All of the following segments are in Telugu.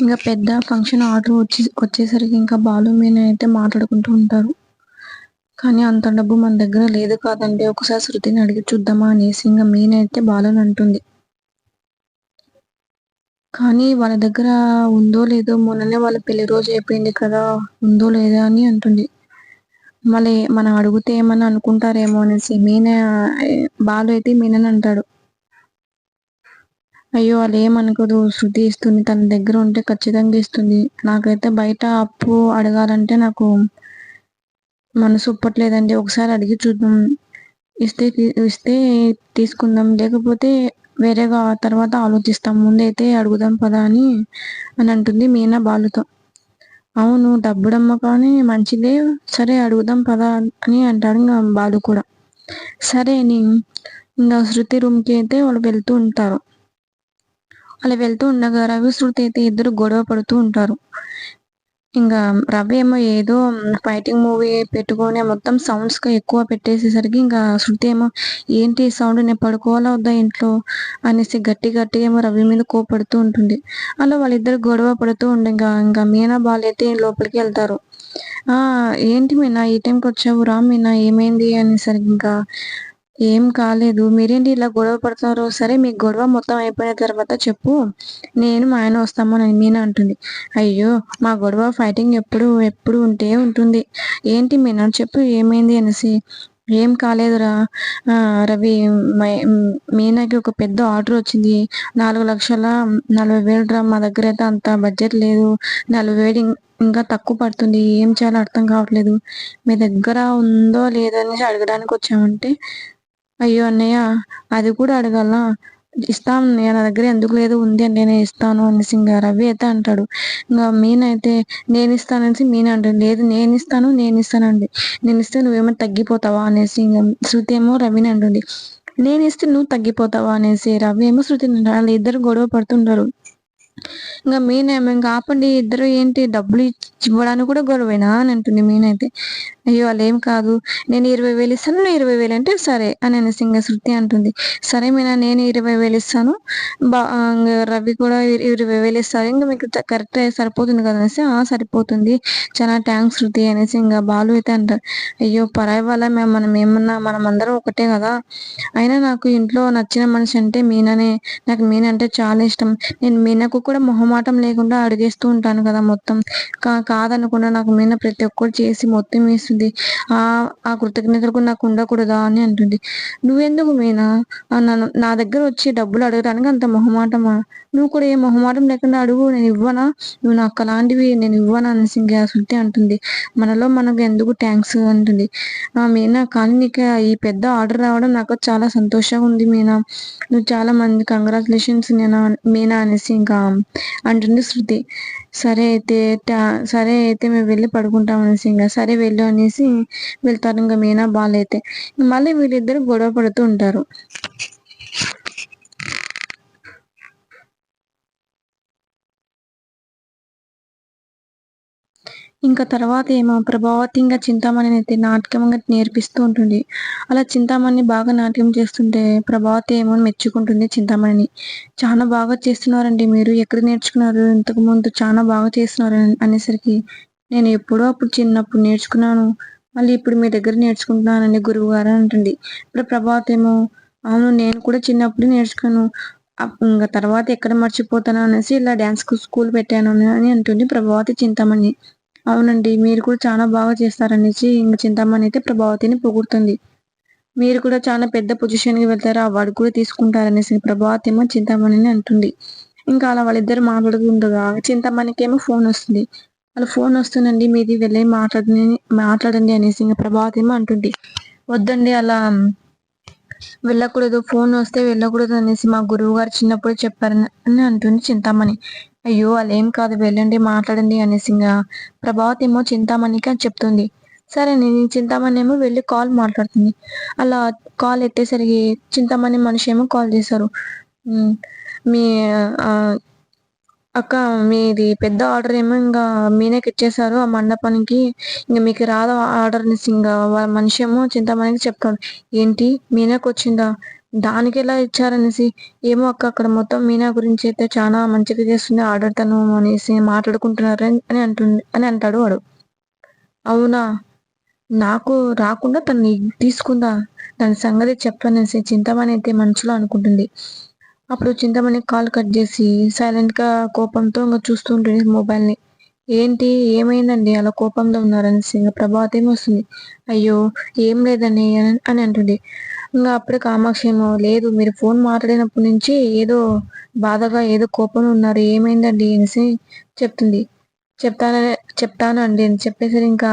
ఇంక పెద్ద ఫంక్షన్ ఆర్డర్ వచ్చేసరికి ఇంకా బాలు, మీనా అయితే మాట్లాడుకుంటూ ఉంటారు. కానీ అంత డబ్బు మన దగ్గర లేదు కాదండి. ఒకసారి శృతిని అడిగి చూద్దామా అనేసి ఇంక మీనా అయితే బాలుని అంటుంది. కానీ వాళ్ళ దగ్గర ఉందో లేదో, మొన్ననే వాళ్ళ పెళ్లి రోజు అయిపోయింది కదా! ఉందో లేదో అని అంటుంది. మళ్ళీ మనం అడిగితే ఏమన్నా అనుకుంటారేమో అనేసి బాలు అయితే మీనని అంటాడు. అయ్యో! అదేమనుకోదు, శృతి ఇస్తుంది. తన దగ్గర ఉంటే ఖచ్చితంగా ఇస్తుంది. నాకైతే బయట అప్పు అడగాలంటే నాకు మనసు ఒప్పట్లేదండి. ఒకసారి అడిగి చూద్దాం. ఇస్తే తీసుకుందాం. లేకపోతే వేరేగా తర్వాత ఆలోచిస్తాం. ముందైతే అడుగుదాం పదా అని అంటుంది మీనా బాలుతో. అవును, డబ్బుడమ్మ కానీ మంచిదే. సరే అడుగుదాం పదా అని అంటాడు బాలు కూడా. సరే అని ఇంకా శృతి రూమ్‌కి అయితే వాళ్ళు వెళ్తూ ఉంటారు. అలా వెళ్తూ ఉండగా రవి, శృతి అయితే ఇద్దరు గొడవ పడుతూ ఉంటారు. ఇంకా రవి ఏమో ఏదో ఫైటింగ్ మూవీ పెట్టుకొని మొత్తం సౌండ్స్‌గా ఎక్కువ పెట్టేసేసరికి ఇంకా శృతి ఏమో ఏంటి సౌండ్, నేను పడుకోవాలా వద్దా ఇంట్లో అనేసి గట్టిగా ఏమో రవి మీద కోపడుతూ ఉంటుంది. అలా వాళ్ళిద్దరు గొడవ పడుతూ ఉండగా ఇంకా మీనా, బాలు అయితే లోపలికి వెళ్తారు. ఏంటి మీనా ఈ టైంకి వచ్చావు, రా మీనా ఏమైంది అనేసరికి ఇంకా ఏం కాలేదు, మీరేంటి ఇలా గొడవ పడుతున్నారు, సరే మీ గొడవ మొత్తం అయిపోయిన తర్వాత చెప్పు, నేను మా ఆయన వస్తాము అని మీనా అంటుంది. అయ్యో, మా గొడవ ఫైటింగ్ ఎప్పుడు ఉంటే ఉంటుంది, ఏంటి మీనా చెప్పు ఏమైంది అనేసి. ఏం కాలేదురా రవి, మీనాకి ఒక పెద్ద ఆర్డర్ వచ్చింది. 4,40,000 రా, మా దగ్గర అయితే అంత బడ్జెట్ లేదు. 40,000 ఇంకా తక్కువ పడుతుంది. ఏం చేయాలో అర్థం కావట్లేదు. మీ దగ్గర ఉందో లేదో అనేసి అడగడానికి వచ్చామంటే, అయ్యో అన్నయ్య, అది కూడా అడగాలా, ఇస్తాను అన్నయ్య, నా దగ్గర ఎందుకు లేదు, ఉంది అంటే నేను ఇస్తాను అనేసి ఇంకా రవి అయితే అంటాడు. ఇంకా మీనా అయితే నేను ఇస్తాను అనేసి మీనా అంటుంది. లేదు నేను ఇస్తానండి, నేను ఇస్తే నువ్వేమో తగ్గిపోతావా అనేసి ఇంకా శృతి ఏమో రవిని అంటుంది. నేను ఇస్తే నువ్వు తగ్గిపోతావా అనేసి రవి ఏమో శృతిని అంటాడు. వాళ్ళు ఇద్దరు గొడవ పడుతుంటారు. ఇంకా మీనేమో ఇంకా ఆపండి ఇద్దరు, ఏంటి డబ్బులు ఇవ్వడానికి కూడా గొడవేనా అని అంటుంది మీనా అయితే. అయ్యో అలా కాదు, నేను 20,000 ఇస్తాను, నువ్వు 20,000 అంటే సరే అని అనేసి ఇంకా శృతి అంటుంది. సరే మీనా, నేను 20,000 ఇస్తాను, రవి కూడా 20,000 ఇస్తారు, ఇంకా మీకు కరెక్ట్ సరిపోతుంది కదా అనేసి. సరిపోతుంది, చాలా థ్యాంక్స్ శృతి అనేసి ఇంకా బాలు అయితే అంటారు. అయ్యో పరాయి వాళ్ళ మనం ఏమన్నా, మనం అందరం ఒకటే కదా, అయినా నాకు ఇంట్లో నచ్చిన మనిషి అంటే మీనానే. నాకు మీనా అంటే చాలా ఇష్టం. నేను మీనాకు కూడా మొహమాటం లేకుండా అడిగేస్తూ ఉంటాను కదా మొత్తం. కాదనకుండా నాకు మీనా ప్రతి ఒక్కటి చేసి మొత్తం వేస్తుంది. ఆ కృతజ్ఞతలు కూడా నాకు ఉండకూడదా అని అంటుంది. నువ్వెందుకు మీనా నా దగ్గర వచ్చి డబ్బులు అడగడానికి అంత మొహమాటమా? నువ్వు కూడా ఏ మొహమాటం లేకుండా అడుగు, నేను ఇవ్వనా, నువ్వు నాకు అలాంటివి నేను ఇవ్వనా అనేసి ఇంకా శృతి అంటుంది. మనలో మనకు ఎందుకు థ్యాంక్స్ అంటుంది. మీనా, కానీ నీకు ఈ పెద్ద ఆర్డర్ రావడం నాకు చాలా సంతోషంగా ఉంది మీనా, నువ్వు చాలా మంది కంగ్రాచులేషన్స్ మీనా అనేసి ఇంకా అంటుంది శృతి. సరే అయితే మేము వెళ్ళి పడుకుంటాం అనేసి ఇంకా సరే వెళ్ళు అనేసి వెళ్తారు ఇంకా మీనా, బాలు అయితే. మళ్ళీ వీళ్ళిద్దరు గొడవ పడుతూ ఉంటారు. ఇంకా తర్వాత ఏమో ప్రభావతి ఇంకా చింతామణిని అయితే నాట్యంగా నేర్పిస్తూ ఉంటుంది. అలా చింతామణి బాగా నాట్యం చేస్తుంటే ప్రభావతి ఏమో మెచ్చుకుంటుంది చింతామణిని. చాలా బాగా చేస్తున్నారండి మీరు, ఎక్కడ నేర్చుకున్నారు, ఇంతకు ముందు చాలా బాగా చేస్తున్నారు అనేసరికి, నేను ఎప్పుడో అప్పుడు చిన్నప్పుడు నేర్చుకున్నాను, మళ్ళీ ఇప్పుడు మీ దగ్గర నేర్చుకుంటున్నానండి గురువు గారు అంటుంది. ఇప్పుడు ప్రభావతి ఏమో, అవును నేను కూడా చిన్నప్పుడు నేర్చుకున్నాను, ఇంకా తర్వాత ఎక్కడ మర్చిపోతాను అనేసి ఇలా డ్యాన్స్ స్కూల్ పెట్టాను అని అంటుంది ప్రభావతి చింతామణి. అవునండి, మీరు కూడా చాలా బాగా చేస్తారనేసి ఇంక చింతామణి అయితే ప్రభావతిని పొగుడుతుంది. మీరు కూడా చాలా పెద్ద పొజిషన్‌కి వెళ్తారు, అవార్డు కూడా తీసుకుంటారనేసి ప్రభావతి ఏమో చింతామణిని అంటుంది. ఇంకా అలా వాళ్ళిద్దరు మాట్లాడుకుండగా చింతామణికేమో ఫోన్ వస్తుంది. వాళ్ళ ఫోన్ వస్తుందండి, మీది వెళ్ళి మాట్లాడండి అనేసి ఇంక ప్రభావతి ఏమో అంటుంది. వద్దండి, అలా వెళ్ళకూడదు, ఫోన్ వస్తే వెళ్ళకూడదు అనేసి మా గురువు గారు చిన్నప్పుడు చెప్పారని అంటుంది చింతామణి. అయ్యో అలేం కాదు, వెళ్ళండి మాట్లాడండి అనేసి ఇంకా ప్రభావతి ఏమో చింతామణికి అని చెప్తుంది. సరే నేను చింతామణి ఏమో వెళ్ళి కాల్ మాట్లాడుతుంది. అలా కాల్ ఎత్తేసరికి చింతామణి మనిషి ఏమో కాల్ చేశారు. మీ అక్క, మీది పెద్ద ఆర్డర్ ఏమో ఇంకా మీనాకి ఇచ్చేసారు ఆ మండపానికి, ఇంక మీకు రాదు ఆర్డర్ అనేసి ఇంకా మనిషి ఏమో చింతామణికి చెప్తాడు. ఏంటి మీనాకి వచ్చిందా, దానికెలా ఇచ్చారనేసి, "ఏమో అక్క అక్కడ మొత్తం మీనా గురించి అయితే చానా మంచిగా చేస్తుంది ఆర్డర్ తను" అనేసి మాట్లాడుకుంటున్నారు అని అని అంటాడు వాడు. అవునా! నాకు రాకుండా తను తీసుకుందా? దాని సంగతి చెప్పనేసి చింతామణి అయితే మనసులో అనుకుంటుంది. అప్పుడు చింతామణి కాల్ కట్ జేసి సైలెంట్‌గా కోపంతో ఇంగ చూస్తూ ఉంటుంది మొబైల్‌ని. ఏంటి? ఏమైందండి అలా కోపంలో ఉన్నారనేసి ఇంగ ప్రభావతి ఏమో వస్తుంది. అయ్యో! ఏం లేదండి అని అంటుంది. ఇంగ అప్పుడే కామాక్షి ఏమో లేదు మీరు ఫోన్ మాట్లాడినప్పటి నుంచి ఏదో బాధగా ఏదో కోపంలో ఉన్నారు. ఏమైందండి అనేసి చెప్తుంది. చెప్తాననే చెప్తానండి అని చెప్పేసరి ఇంకా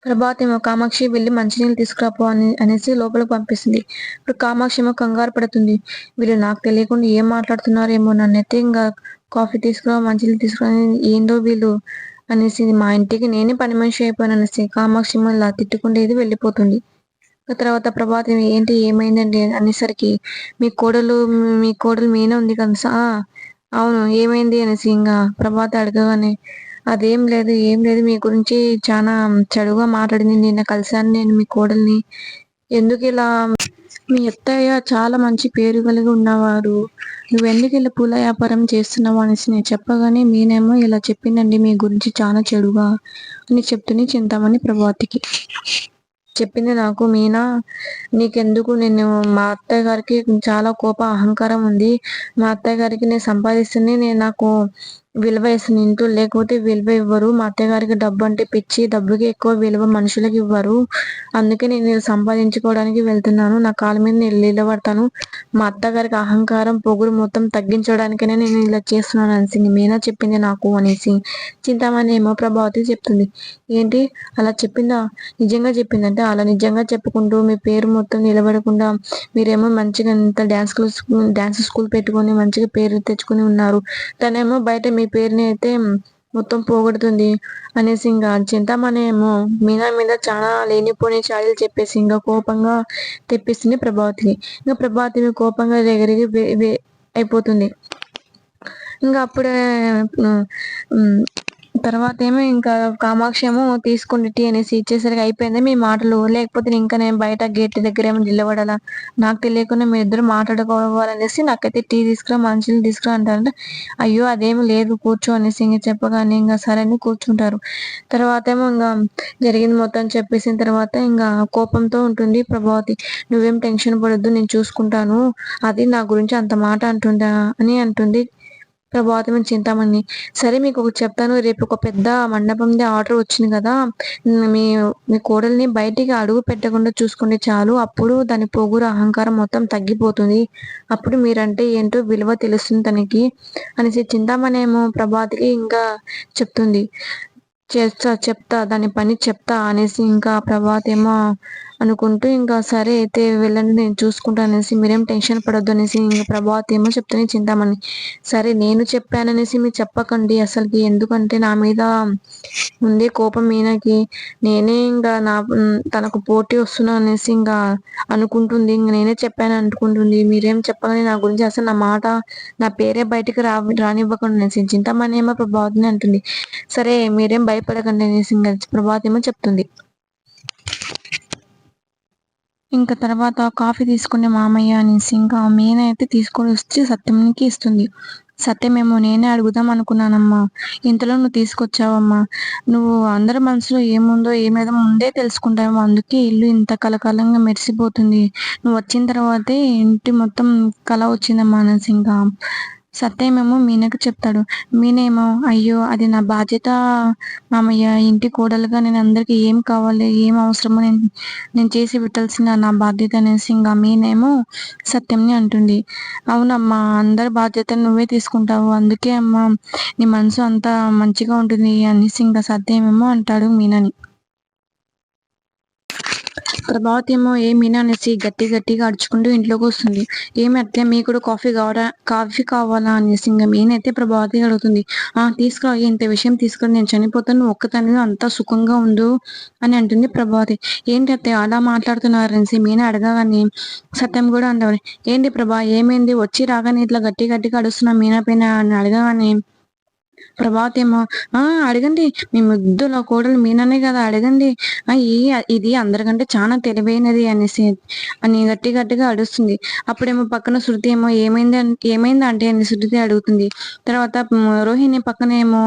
ప్రభాతేమో కామాక్షి వెళ్లి మంచినీళ్ళు తీసుకురాపో అనేసి లోపలికి పంపిస్తుంది. ఇప్పుడు కామాక్షి ఏమో కంగారు పడుతుంది. వీళ్ళు నాకు తెలియకుండా ఏం మాట్లాడుతున్నారేమో నన్నైతే ఇంగా కాఫీ తీసుకురా, మంచినీళ్ళు తీసుకురా ఏందో వీళ్ళు అనేసి మా ఇంటికి నేనే పని మనిషి అయిపోయాననేసి కామాక్షి ఏమో ఇలా తిట్టుకుంటేది వెళ్ళిపోతుంది. తర్వాత ప్రభాతి ఏంటి ఏమైందండి అనేసరికి మీ కోడలు మీనా ఉంది కదా! అవును ఏమైంది అనేసి ఇంగా ప్రభాతి అడగగానే అదేం లేదు, ఏం లేదు. మీ గురించి చానా చెడుగా మాట్లాడింది. నిన్న కలిసాను నేను మీ కోడల్ని. ఎందుకిలా మీ అత్తయ్య చాలా మంచి పేరు కలిగి ఉన్నవారు. నువ్వెందుకిలా పూల వ్యాపారం చేస్తున్నావు అనేసి నేను చెప్పగానే మీనేమో ఇలా చెప్పిందండి మీ గురించి చాలా చెడుగా అని చెప్తూనే చింతామణి ప్రభావతికి. చెప్పింది నాకు మీనా నీకెందుకు నేను మా అత్తయ్య గారికి చాలా అహంకారం ఉంది. మా అత్తయ్య గారికి నేను సంపాదిస్తేనే నాకు విలువ ఇస్తుంది. ఇంట్లో లేకపోతే విలువ ఇవ్వరు. మా అత్తయ్య గారికి డబ్బంటే పిచ్చి. డబ్బుకి ఎక్కువ విలువ మనుషులకి ఇవ్వరు. అందుకే నేను ఇది సంపాదించుకోవడానికి వెళ్తున్నాను. నా కాళ్ళ మీద నేను నిలబడతాను. మా అత్తగారికి అహంకారం, పొగురు మొత్తం తగ్గించడానికనే నేను ఇలా చేస్తున్నాను అనేసి మీనా చెప్పింది నాకు అనేసి చింతామణి ఏమో ప్రభావతి చెప్తుంది. ఏంటి అలా చెప్పిందా? నిజంగా చెప్పిందంటే అలా నిజంగా చెప్పుకుంటూ మీ పేరు మొత్తం నిలబడకుండా మీరేమో మంచిగా ఇంత డాన్స్ స్కూల్ పెట్టుకొని మంచిగా పేరు తెచ్చుకొని ఉన్నారు. తనేమో బయట మీ పేరుని అయితే మొత్తం పోగొడుతుంది అనేసి ఇంకా చింతామణి ఏమో మీనా మీద చాలా లేనిపోని చాడీలు చెప్పేసి ఇంకా కోపంగా తెప్పిస్తుంది ప్రభావతిని. ఇంకా ప్రభావతి కోపంగా ఎగిరిగి అయిపోతుంది. ఇంకా అప్పుడే తర్వాత ఏమో ఇంకా కామాక్షి ఏమో తీసుకోండి టీ అనేసి ఇచ్చేసరికి అయిపోయింది మీ మాటలు. లేకపోతే ఇంకా నేను బయట గేట్ దగ్గర ఏమో నిలబడాలా? నాకు తెలియకుండా మీరిద్దరు మాట్లాడుకోవాలనేసి నాకైతే టీ తీసుకురా, మంచినీళ్ళు తీసుకురా అంటారంటే అయ్యో అదేమి లేదు కూర్చో అనేసి ఇంక చెప్పగానే ఇంకా సరే అని కూర్చుంటారు. తర్వాత ఏమో ఇంకా జరిగింది మొత్తం చెప్పేసిన తర్వాత ఇంకా కోపంతో ఉంటుంది ప్రభావతి. నువ్వేం టెన్షన్ పడొద్దు నేను చూసుకుంటాను. అది నా గురించి అంత మాట అంటుందా అని అంటుంది. ప్రభావితమైన చింతామణి. సరే మీకొకటి చెప్తాను. రేపు ఒక పెద్ద మండపంది ఆర్డర్ వచ్చింది కదా! మీ మీ కోడల్ని బయటికి అడుగు పెట్టకుండా చూసుకోండి చాలు. అప్పుడు దాని పొగురు, అహంకారం మొత్తం తగ్గిపోతుంది. అప్పుడు మీరంటే ఏంటో విలువ తెలుస్తుంది తనకి అనేసి చింతామణేమో ప్రభాతికి ఇంకా చెప్తుంది. చెప్తా దాని పని చెప్తా అనేసి ఇంకా ప్రభాత్ ఏమో అనుకుంటూ ఇంకా సరే అయితే వెళ్ళండి నేను చూసుకుంటా అనేసి మీరేం టెన్షన్ పడొద్దు అనేసి ఇంకా ప్రభాత్ ఏమో చెప్తూనే చింతామణి. సరే నేను చెప్పాననేసి మీరు చెప్పకండి అసలుకి ఎందుకంటే నా మీద ఉంది కోపం మీనకి. నేనే ఇంకా తనకు పోటీ వస్తున్నా అనేసి ఇంకా అనుకుంటుంది. ఇంక నేనే చెప్పాను అనుకుంటుంది. మీరేం చెప్పగానే నా గురించి అసలు నా పేరే బయటికి రానివ్వకుండా అనేసి చింతామణి ఏమో ప్రభావతిని అంటుంది. సరే మీరేం భయపడకండి అనేసి ఇంకా ప్రభావతి ఏమో చెప్తుంది. ఇంకా తర్వాత కాఫీ తీసుకునే మామయ్య అనేసి ఇంకా మీన అయితే తీసుకొని వచ్చి సత్యంకి ఇస్తుంది. సత్యమేమో నేనే అడుగుదాం అనుకున్నానమ్మా. ఇంతలో నువ్వు తీసుకొచ్చావమ్మా. నువ్వు అందరి మనసులో ఏముందో ఏమేదో ముందే తెలుసుకుంటావేమో. అందుకే ఇల్లు ఇంత కలకాలంగా మెరిసిపోతుంది. నువ్వు వచ్చిన తర్వాతే ఇంటి మొత్తం కళ వచ్చిందమ్మా అనేసి ఇంకా సత్యమేమో మీనకు చెప్తాడు. మీనేమో అయ్యో అది నా బాధ్యత మామయ్య. ఇంటి కోడలుగా నేను అందరికి ఏం కావాలి ఏం అవసరమో నేను చేసి పెట్టాల్సిన నా బాధ్యత అనేసి ఇంకా మీనేమో సత్యంని అంటుంది. అవునమ్మా అందరి బాధ్యతను నువ్వే తీసుకుంటావు. అందుకే అమ్మా నీ మనసు అంత మంచిగా ఉంటుంది అనేసి ఇంకా సత్యమేమో అంటాడు మీనని. ప్రభావతి ఏమో ఏ మీనా అనేసి గట్టిగా అడుచుకుంటూ ఇంట్లోకి వస్తుంది. ఏమి అత్తయ్య మీకు కూడా కాఫీ కావాలా అనేసి ఇంకా మీనైతే ప్రభావతి అడుగుతుంది. తీసుకురా ఇంత విషయం తీసుకుని నేను చనిపోతాను నువ్వు ఒక్కదానివి అంతా సుఖంగా ఉండు అని అంటుంది ప్రభావతి. ఏంటి అత్తయ్య అలా మాట్లాడుతున్నారు అనేసి మీనా అడగగానే సత్యం కూడా అంటారు. ఏంటి ప్రభా ఏమైంది వచ్చి రాగానే ఇట్లా గట్టిగా అడుస్తున్నా మీనా పైన అని అడగగానే ప్రభావతి ఏమో అడగండి. మీ ముద్దుల కోడలు మీననే కదా అడగండి. ఇది అందరికంటే చాలా తెలివైనది అనేసి అని గట్టి గట్టిగా అరుస్తుంది. అప్పుడేమో పక్కన శృతి ఏమో ఏమైంది ఆంటీ అని శృతి అడుగుతుంది. తర్వాత రోహిణి పక్కనేమో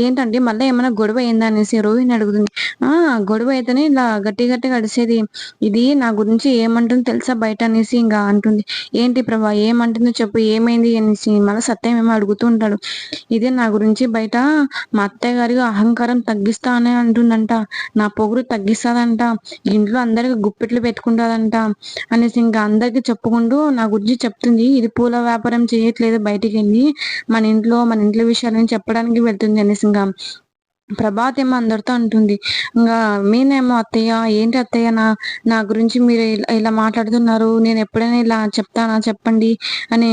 ఏంటంటే మళ్ళా ఏమైనా గొడవ అయిందా అనేసి రోహిణి అడుగుతుంది. గొడవ అయితేనే ఇలా గట్టి గట్టిగా అడిసేది. ఇది నా గురించి ఏమంటుందో తెలుసా బయట అనేసి ఇంకా అంటుంది. ఏంటి ప్రభా ఏమంటుందో చెప్పు ఏమైంది అనేసి మళ్ళీ సత్యం ఏమో అడుగుతూ ఉంటాడు. ఇదే నా గురించి బయట మా అత్తయ్య గారి అహంకారం తగ్గిస్తా అని అంటుందంట. నా పొగురు తగ్గిస్తాదంట. ఇంట్లో అందరికి గుప్పిట్లు పెట్టుకుంటాదంట అనేసి ఇంకా అందరికి చెప్పుకుంటూ నా గురించి చెప్తుంది. ఇది పూల వ్యాపారం చేయట్లేదు బయటికి వెళ్ళి మన ఇంట్లో విషయాలని చెప్పడానికి వెళ్తుంది అనేసి ఇంకా ప్రభాత్ ఏమో అందరితో అంటుంది. ఇంకా మీనేమో అత్తయ్య ఏంటి అత్తయ్య నా గురించి మీరు ఇలా మాట్లాడుతున్నారు. నేను ఎప్పుడైనా ఇలా చెప్తానా చెప్పండి అని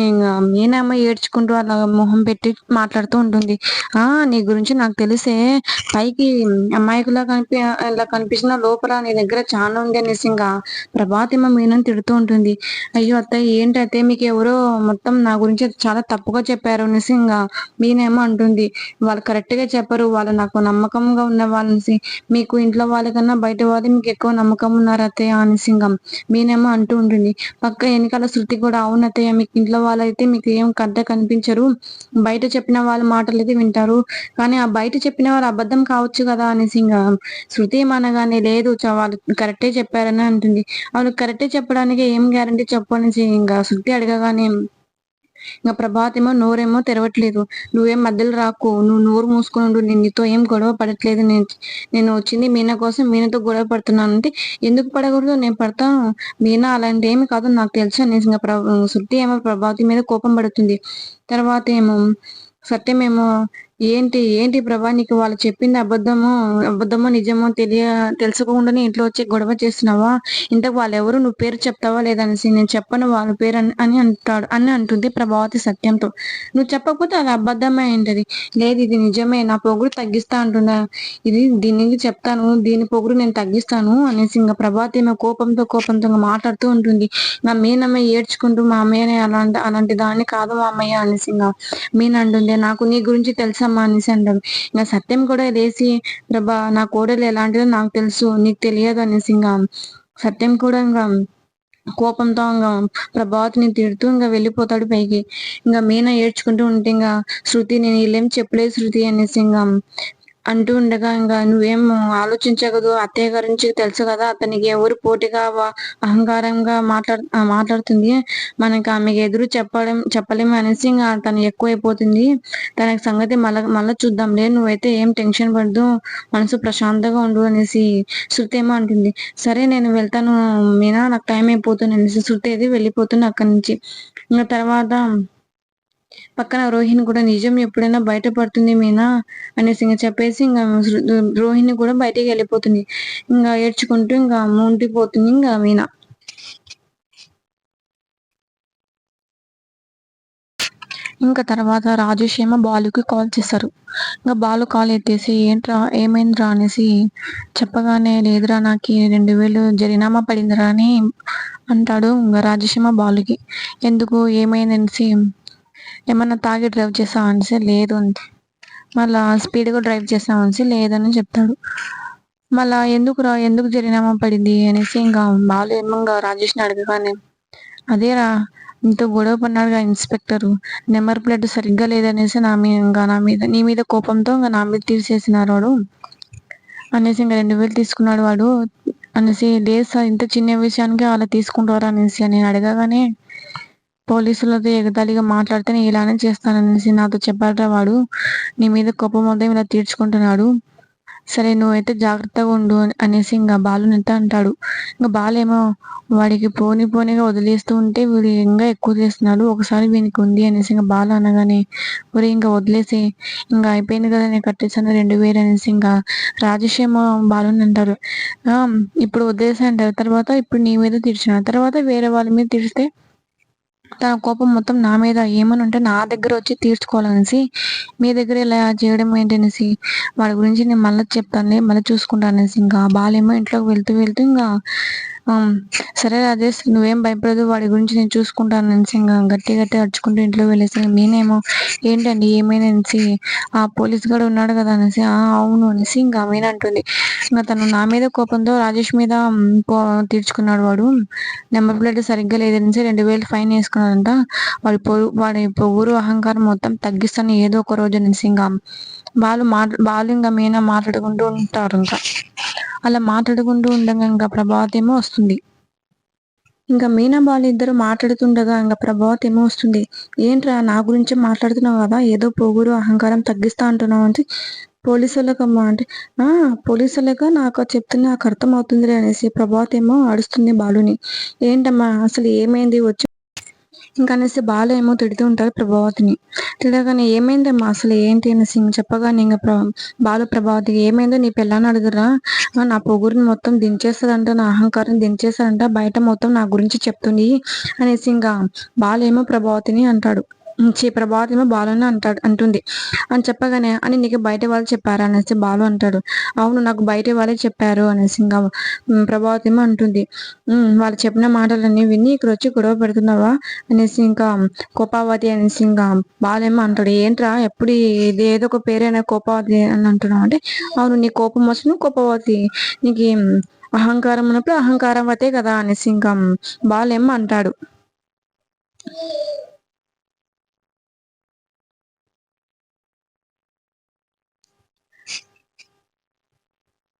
మీనేమో ఏడ్చుకుంటూ అలా మొహం పెట్టి మాట్లాడుతూ ఉంటుంది. నీ గురించి నాకు తెలిసే పైకి అమ్మాయికులా ఇలా కనిపించిన లోపల నీ దగ్గర చాలా ఉంది అనేసి ఇంకా ప్రభాత్ ఏమో మీనని తిడుతూ ఉంటుంది. అయ్యో అత్తయ్య ఏంటి అత్తయ్య మీకు ఎవరో మొత్తం నా గురించి చాలా తప్పుగా చెప్పారు అనేసి ఇంకా మీనేమో అంటుంది. వాళ్ళు కరెక్ట్ గా చెప్పరు. వాళ్ళు నాకు నమ్మకంగా ఉన్న వాళ్ళని మీకు ఇంట్లో వాళ్ళకన్నా బయట వాళ్ళు మీకు ఎక్కువ నమ్మకం ఉన్నారు అత్తయ్య అనేసి ఇంకా మీనేమో అంటూ ఉంటుంది. పక్క ఎన్నికల శృతి కూడా అవును అత్తయ్య మీకు ఇంట్లో వాళ్ళైతే మీకు ఏం కంట కనిపించరు. బయట చెప్పిన వాళ్ళ మాటలు అయితే వింటారు. కానీ ఆ బయట చెప్పిన వాళ్ళు అబద్ధం కావచ్చు కదా అనేసి ఇంకా శృతి ఏమనగానే లేదు వాళ్ళు కరెక్టే చెప్పారని అంటుంది. వాళ్ళు కరెక్టే చెప్పడానికి ఏం గ్యారంటీ చెప్పు అనేసి ఇంకా శృతి అడగగానే ఇంకా ప్రభాత్ ఏమో నోరేమో తెరవట్లేదు. నువ్వేం మధ్యలో రాకు, నువ్వు నోరు మూసుకొని ఉండు, నేను నీతో ఏం గొడవ పడట్లేదు. నేను వచ్చింది మీనా కోసం, మీనాతో గొడవ పడుతున్నాను అంటే ఎందుకు పడకూడదు, నేను పడతాను. మీనా అలాంటి ఏమి కాదు నాకు తెలుసు అనేసి ఇంకా శృతి ఏమో ప్రభావతి మీద కోపం పడుతుంది. తర్వాత ఏమో సత్యమేమో ఏంటి ఏంటి ప్రభా నీకు వాళ్ళు చెప్పింది అబద్ధమో నిజమో తెలుసుకోకుండానే ఇంట్లో వచ్చి గొడవ చేస్తున్నావా? ఇంతకు వాళ్ళెవరు నువ్వు పేరు చెప్తావా లేదనేసి నేను చెప్పను వాళ్ళ పేరు అని అంటుంది ప్రభావతి సత్యంతో. నువ్వు చెప్పకపోతే అది అబద్ధమే ఏంటది? లేదు ఇది నిజమే, నా పొగురు తగ్గిస్తా అంటున్నా. దీనికి చెప్తాను, దీని పొగురు నేను తగ్గిస్తాను అనేసి ఇంకా ప్రభావతి కోపంతో మాట్లాడుతూ ఉంటుంది. నా మీనమ్మ ఏడ్చుకుంటూ మా అమ్మయ్యనే అలాంటి దాన్ని కాదు మా అమ్మయ్య అనేసి ఇంకా మీన అంటుంది. నాకు నీ గురించి తెలుసమ్మా అనేసి అంటారు. ఇంకా సత్యం కూడా లేసి ప్రభా నా కోడలు ఎలాంటిదో నాకు తెలుసు నీకు తెలియదు అనేసి ఇంకా సత్యం కూడా ఇంకా కోపంతో ఇంకా ప్రభావతిని తిడుతూ ఇంకా వెళ్ళిపోతాడు పైకి. ఇంకా మీనా ఏడ్చుకుంటూ ఉంటే ఇంకా శృతి నేను వీళ్ళేం చెప్పలేదు శృతి అనేసి ఇంకా అంటూ ఉండగా ఇంకా నువ్వేం ఆలోచించకదు అత్తయ్య గురించి తెలుసు కదా అతనికి ఎవరు పోటీగా అహంకారంగా మాట్లాడుతుంది. మనకి ఆమెకి ఎదురు చెప్పలేము అనేసి ఇంకా తను ఎక్కువైపోతుంది. తనకి సంగతి మళ్ళా చూద్దాంలే, నువ్వైతే ఏం టెన్షన్ పడదు, మనసు ప్రశాంతంగా ఉండు అనేసి శృతి ఏమో అంటుంది. సరే నేను వెళ్తాను మీనా, నాకు టైం అయిపోతుంది అనేసి శృతి అయితే వెళ్ళిపోతుంది అక్కడి నుంచి. ఇంకా తర్వాత పక్కన రోహిణి కూడా నిజం ఎప్పుడైనా బయటపడుతుంది మీనా అనేసి ఇంకా చెప్పేసి ఇంకా రోహిణి కూడా బయటికి వెళ్ళిపోతుంది. ఇంకా ఏడ్చుకుంటూ ఇంకా ఉండిపోతుంది ఇంకా మీనా. ఇంకా తర్వాత రాజేష్ ఏమో బాలుకి కాల్ చేశారు. ఇంకా బాలు కాల్ ఎత్తేసి ఏంట్రా ఏమైందిరా అనేసి చెప్పగానే లేదురా నాకు 2000 జరినామా పడిందిరా అని అంటాడు. ఇంకా రాజేష్ ఏమో బాలుకి ఎందుకు ఏమైంది అనేసి ఏమన్నా తాగి డ్రైవ్ చేసావా అనేసి లేదు అంటే మళ్ళా స్పీడ్గా డ్రైవ్ చేసావా అనేసి లేదని చెప్తాడు. మళ్ళా ఎందుకు జరినామా పడింది అనేసి ఇంకా బాలు ఏమో ఇంకా రాజేష్ని అడగగానే అదేరా ఇంత గొడవ పడినాడుగా ఇన్స్పెక్టర్, నెంబర్ ప్లేట్ సరిగ్గా లేదనేసి నీ మీద కోపంతో ఇంకా నా మీద తీసేసినారు వాడు అనేసి ఇంకా 2000 తీసుకున్నాడు వాడు అనేసి లేదు సార్ ఇంత చిన్న విషయానికి అలా తీసుకుంటారు అనేసి అని అడగగానే పోలీసులతో ఎగతాళిగా మాట్లాడితే నేను ఇలానే చేస్తాననేసి నాతో చెప్పాడురా వాడు, నీ మీద కోపం మొత్తం ఇలా తీర్చుకుంటున్నాడు, సరే నువ్వైతే జాగ్రత్తగా ఉండు అనేసి ఇంకా బాలునితో అంటాడు. ఇంకా బాలేమో వాడికి పోనీగా వదిలేస్తూ ఉంటే వీడు ఇంకా ఎక్కువ చేస్తున్నాడు, ఒకసారి వీనికి ఉంది అనేసి ఇంకా బాలు అనగానే ఊరి ఇంకా వదిలేసి ఇంకా అయిపోయింది కదా నేను కట్టేసాను 2000 అనేసి ఇంకా రాజేష్ ఏమో బాలుని అంటారు. ఇప్పుడు వదిలేసి అంటారు, తర్వాత ఇప్పుడు నీ మీద తీర్చిన తర్వాత వేరే వాళ్ళ మీద తీరిస్తే తన కోపం మొత్తం నా మీద ఏమని ఉంటే నా దగ్గర వచ్చి తీర్చుకోవాలనేసి మీ దగ్గర ఇలా చేయడం ఏంటనేసి వాడి గురించి నేను మళ్ళీ చెప్తానులే మళ్ళీ చూసుకుంటాను అనేసి ఇంకా బాలేమో ఇంట్లోకి వెళ్తూ ఇంకా సరే రాజేష్, నువ్వేం భయపడదు, వాడి గురించి నేను చూసుకుంటాను అనేసి ఇంకా గట్టి గట్టి అరుచుకుంటూ ఇంట్లో వెళ్ళేసి మీనేమో ఏంటండి ఏమైనా అనేసి ఆ పోలీస్ గాడు ఉన్నాడు కదా అనేసి అవును అనేసి ఇంకా మీనా అంటుంది. ఇంకా తను నా మీద కోపంతో రాజేష్ మీద తీర్చుకున్నాడు. వాడు నెంబర్ ప్లేట్ సరిగ్గా లేదనేసి 2,000 ఫైన్ వేసుకున్నాడంట. వాడి పొగురు అహంకారం మొత్తం తగ్గిస్తాను ఏదో ఒక రోజు అనేసి ఇంకా బాలు ఇంకా మీనా మాట్లాడుకుంటూ ఉంటారు. ఇంకా అలా మాట్లాడుకుంటూ ఉండగా ఇంకా ప్రభావతి ఏమో వస్తుంది. ఇంకా మీనా బాలు ఇద్దరు మాట్లాడుతుండగా ఇంకా ప్రభావతి ఏమో వస్తుంది. ఏంట్రా నా గురించి మాట్లాడుతున్నావు కదా, ఏదో పొగురు అహంకారం తగ్గిస్తా అంటున్నావు అంటే పోలీసులకమ్మా అంటే పోలీసులక నాకు చెప్తున్నా నాకు అర్థం అవుతుంది అనేసి ప్రభావతి ఏమో అడుస్తుంది బాలుని. ఏంటమ్మా అసలు ఏమైంది వచ్చి ఇంకనేసి బాలు ఏమో తిడుతూ ఉంటారు ప్రభావతిని. తిడగానే ఏమైందమ్మా అసలు ఏంటి అనేసి చెప్పగానే ఇంకా బాలు ప్రభావతికి ఏమైందో నీ పిల్లని అడుగురా, నా పొగురిని మొత్తం దించేస్తుందంట, నా అహంకారం దించేస్తాడంట, బయట మొత్తం నా గురించి చెప్తుంది అనేసి ఇంకా బాలు ఏమో ప్రభావతిని అంటాడు. ప్రభావతి ఏమో బాలుని అంటుంది. అని చెప్పగానే అని నీకు బయట వాళ్ళు చెప్పారా అనేసి బాలు అంటాడు. అవును నాకు బయట వాళ్ళే చెప్పారు అనేసి ఇంకా ప్రభావతి ఏమో అంటుంది. వాళ్ళు చెప్పిన మాటలన్నీ విని ఇక్కడ వచ్చి గొడవ పెడుతున్నావా అనేసి ఇంకా కోపావతి అనేసి ఇంకా బాలేమో అంటాడు. ఏంట్రా ఎప్పుడు ఇది ఏదో ఒక పేరైనా కోపావతి అని అంటున్నావు అంటే అవును నీ కోపం వస్తుంది కోపావతి, నీకు అహంకారం ఉన్నప్పుడు అహంకారవతే కదా అనేసి ఇంకా బాలేమో అంటాడు.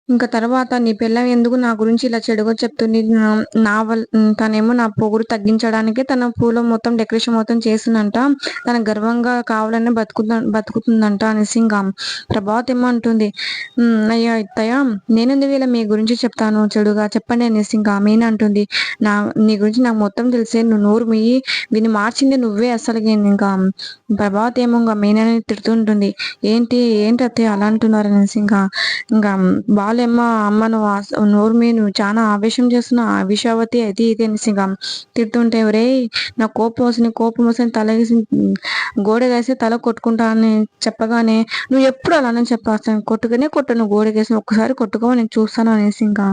ఇంకా తర్వాత నీ పిల్లం ఎందుకు నా గురించి ఇలా చెడుగా చెప్తుంది, తనేమో నా పొగురు తగ్గించడానికి తన పూల మొత్తం డెకరేషన్ మొత్తం చేసిందంట, తన గర్వంగా కావాలని బతుకుతుందంట అనేసి ఇంకా ప్రభావతి ఏమో అంటుంది. అయ్యా ఇత్తయ్య నేనెందుకు ఇలా మీ గురించి చెప్తాను చెడుగా చెప్పండి అనేసి ఇంకా మీనా అంటుంది. నీ గురించి నాకు మొత్తం తెలిసే, నువ్వు నోరు విని మార్చింది నువ్వే అసలుకి. ఇంకా ప్రభావతి ఏమో ఇంకా మీనాని తిడుతుంటుంది. ఏంటి అత్తయ్య అలా అంటున్నారు అనేసి ఇంకా బాలేమ్మ అమ్మ నోరు మీ నువ్వు చాలా ఆవేశం చేస్తున్నావు, ఆవేశావతి అది ఇది అనేసి తిడుతుంటే ఒరే నా కోపం వస్తుంది తలగేసి గోడగేసి తల కొట్టుకుంటా అని చెప్పగానే నువ్వు ఎప్పుడు అలానే చెప్పాస్తాను, కొట్టను గోడగేసి ఒక్కసారి కొట్టుకో నేను చూస్తాను అనేసి ఇంకా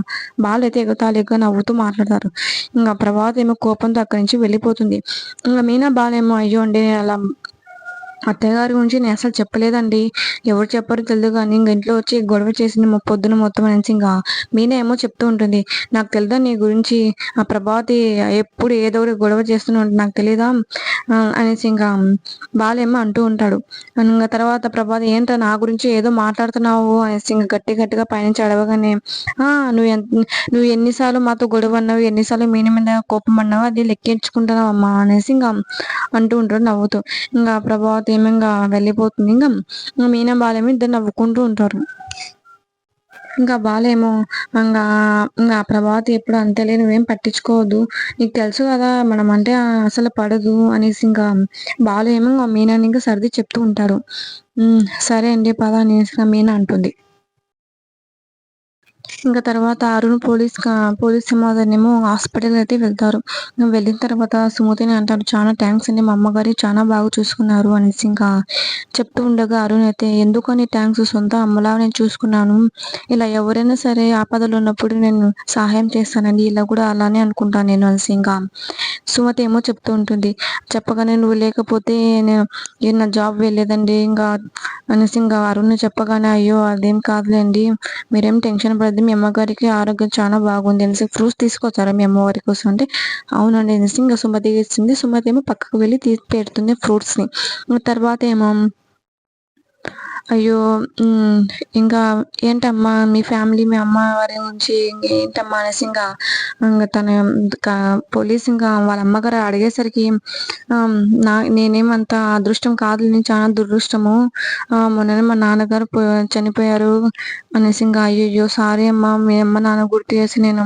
బాలు అయితే ఎగతాళిగా నవ్వుతూ మాట్లాడతారు. ఇంకా ప్రభావతి ఏమో కోపంతో అక్కడి నుంచి వెళ్ళిపోతుంది. ఇంకా మీనా బాలేమో అయ్యో అండి అలా అత్తయ్య గారి గురించి నేను అసలు చెప్పలేదండి, ఎవరు చెప్పారో తెలియదు కానీ ఇంక ఇంట్లో వచ్చి గొడవ చేసింది పొద్దున మొత్తం అనేసి ఇంకా మీనా ఏమో చెప్తూ ఉంటుంది. నాకు తెలియదా నీ గురించి, ఆ ప్రభావతి ఎప్పుడు ఏదో ఒకటి గొడవ చేస్తూనే ఉంటుంది నాకు తెలీదా అనేసి ఇంకా బాలేమో అంటూ ఉంటాడు. ఇంకా తర్వాత ప్రభావతి ఏంటో నా గురించి ఏదో మాట్లాడుతున్నావు అనేసి ఇంకా గట్టిగా పైనుంచి అడవగానే నువ్వు ఎన్నిసార్లు మాతో గొడవ అన్నావు, ఎన్నిసార్లు మీన మీద కోపం అన్నావు, అది లెక్కించుకుంటున్నావు అమ్మా అనేసి ఇంకా అంటూ ఉంటాడు నవ్వుతూ. ఇంకా ప్రభావతి ఏమో ఇంకా వెళ్ళిపోతుంది. ఇంకా మీనా బాలేమో ఇద్దరు నవ్వుకుంటూ ఉంటారు. ఇంకా బాలేమో ఇంకా ప్రభావతి ఎప్పుడు అంతేలే నువ్వేం పట్టించుకోవద్దు, నీకు తెలుసు కదా మనం అంటే అసలు పడదు అనేసి ఇంకా బాలు ఏమో మీనాని ఇంకా సర్ది చెప్తూ ఉంటారు. సరే అండి పద అనేసి మీనా అంటుంది. ఇంకా తర్వాత అరుణ్ పోలీస్ సమాధానం హాస్పిటల్ అయితే వెళ్తారు. వెళ్ళిన తర్వాత సుమతిని అంటారు చాలా థ్యాంక్స్ అండి మా అమ్మగారి చాలా బాగా చూసుకున్నారు అనేసి ఇంకా చెప్తూ ఉండగా అరుణ్ అయితే ఎందుకని థ్యాంక్స్, సొంత అమ్మలా నేను చూసుకున్నాను, ఇలా ఎవరైనా సరే ఆపదలు ఉన్నప్పుడు నేను సహాయం చేస్తానండి, ఇలా కూడా అలానే అనుకుంటాను నేను అనేసి ఇంకా సుమతి ఏమో చెప్తూ ఉంటుంది. చెప్పగానే నువ్వు లేకపోతే నేను నా జాబ్ వెళ్ళేదండి ఇంకా అనేసి ఇంకా అరుణ్ చెప్పగానే అయ్యో అదేం కాదులేండి, మీరేం టెన్షన్ పడద్దు, మీ అమ్మగారికి ఆరోగ్యం చాలా బాగుంది అనేసి ఫ్రూట్స్ తీసుకొచ్చారా మీ అమ్మవారి కోసం అంటే అవునండి అనేసి ఇంకా సుమతి ఇస్తుంది. సుమతి ఏమో పక్కకు వెళ్ళి తీసి పెడుతుంది ఫ్రూట్స్ ని. తర్వాత ఏమో అయ్యో ఇంకా ఏంటమ్మా మీ ఫ్యామిలీ మీ అమ్మ వారి గురించి ఏంటమ్మా అనేసి ఇంకా తన పోలీస్ ఇంకా వాళ్ళ అమ్మగారు అడిగేసరికి నేనేమంత అదృష్టం కాదు, నేను చాలా దురదృష్టము, మొన్ననే మా నాన్నగారు చనిపోయారు అనేసి ఇంకా అయ్యో సారీ అమ్మా మీ అమ్మ నాన్న గుర్తు చేసి నేను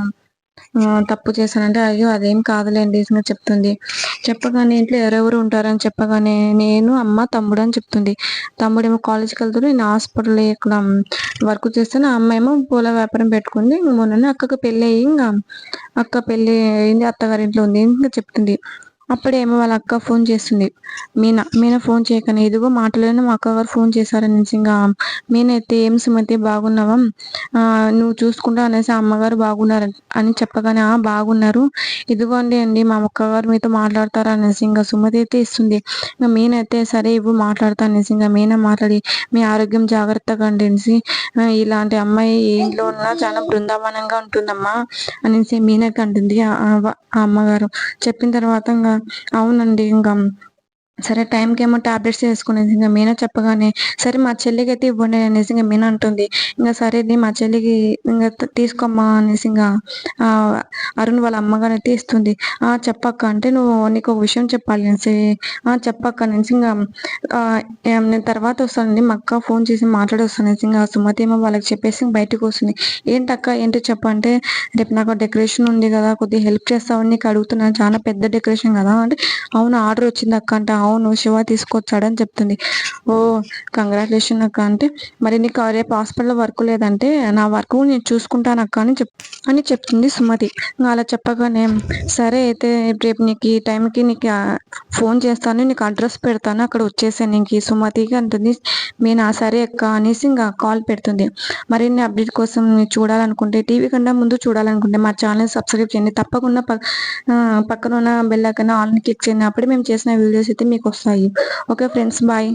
తప్పు చేశానంటే అయ్యో అదేం కాదులేండి చెప్తుంది. చెప్పగానే ఇంట్లో ఎవరెవరు ఉంటారని చెప్పగానే నేను అమ్మ తమ్ముడు అని చెప్తుంది. తమ్ముడేమో కాలేజ్కి వెళ్తాడు, నేను హాస్పిటల్ ఇక్కడ వర్క్ చేస్తాను, అమ్మ ఏమో పూల వ్యాపారం పెట్టుకుంది, మొన్ననే అక్కకి పెళ్ళి అయ్యి ఇంకా అక్క పెళ్ళి అయింది, అత్తగారింట్లో ఉంది ఇంకా చెప్తుంది. అప్పుడేమో వాళ్ళ అక్క ఫోన్ చేస్తుంది. మీనా ఫోన్ చేయకనే ఇదిగో మాటలోనే మా అక్కగారు ఫోన్ చేశారనేసి ఇంకా మీనా అయితే ఏం సుమతి బాగున్నావా, నువ్వు చూసుకుంటా అనేసి అమ్మగారు బాగున్నారు అని చెప్పగానే బాగున్నారు, ఇదిగోండి అండి మా అక్కగారు మీతో మాట్లాడతారు అనేసి ఇంకా సుమతి అయితే ఇస్తుంది. ఇంకా మీనా అయితే సరే ఇవ్వు మాట్లాడతా అనేసి ఇంకా మీనా మాట్లాడి మీ ఆరోగ్యం జాగ్రత్తగా అనేసి ఇలాంటి అమ్మాయి ఏ ఇంట్లో ఉన్నా చాలా బృందావనంగా ఉంటుందమ్మా అనేసి మీనాకి అంటుంది ఆ అమ్మగారు. చెప్పిన తర్వాత ఇంకా అవునండి ఇంకా సరే టైంకి ఏమో టాబ్లెట్స్ వేసుకునేది. ఇంకా మీనా చెప్పగానే సరే మా చెల్లికి అయితే ఇవ్వండి అనేసి ఇంకా మీనా అంటుంది. ఇంకా సరే మా చెల్లికి ఇంకా తీసుకోమ్మా అనేసి ఇంకా ఆ అరుణ్ వాళ్ళ అమ్మగారు అయితే ఇస్తుంది. చెప్పక్క అంటే నువ్వు నీకు ఒక విషయం చెప్పాలి అనేసి చెప్పక్క అనేసి ఇంకా నేను తర్వాత వస్తానండి మా అక్క ఫోన్ చేసి మాట్లాడి వస్తాను అనేసి ఇంకా సుమతి ఏమో వాళ్ళకి చెప్పేసి బయటకు వస్తుంది. ఏంటక్క ఏంటో చెప్పంటే రేపు నాకు డెకరేషన్ ఉంది కదా కొద్దిగా హెల్ప్ చేస్తావని నీకు అడుగుతున్నాను, చాలా పెద్ద డెకరేషన్ కదా అంటే అవును ఆర్డర్ వచ్చింది అక్క అంటే అవును శివ తీసుకొచ్చాడని చెప్తుంది. ఓ కంగ్రాచులేషన్ అక్క అంటే మరి నీకు రేపు హాస్పిటల్లో వర్క్ లేదంటే నా వర్క్ నేను చూసుకుంటాను అక్క అని చెప్తుంది సుమతి. అలా చెప్పగానే సరే అయితే రేపు నీకు ఈ టైంకి నీకు ఫోన్ చేస్తాను, నీకు అడ్రస్ పెడతాను అక్కడ వచ్చేసాను నీకు సుమతికి అంటుంది. నేను సరే అక్క అనేసి ఇంకా కాల్ పెడుతుంది. మరిన్ని అప్డేట్ కోసం చూడాలనుకుంటే టీవీ కన్నా ముందు చూడాలనుకుంటే మా ఛానల్ సబ్స్క్రైబ్ చేయండి. తప్పకుండా పక్కన ఉన్న బెల్ ఐకాన్ ఆల్ ని క్లిక్ చేయండి. అప్పుడే మేము చేసిన వీడియోస్ అయితే మీకు వస్తాయి. Okay friends, bye.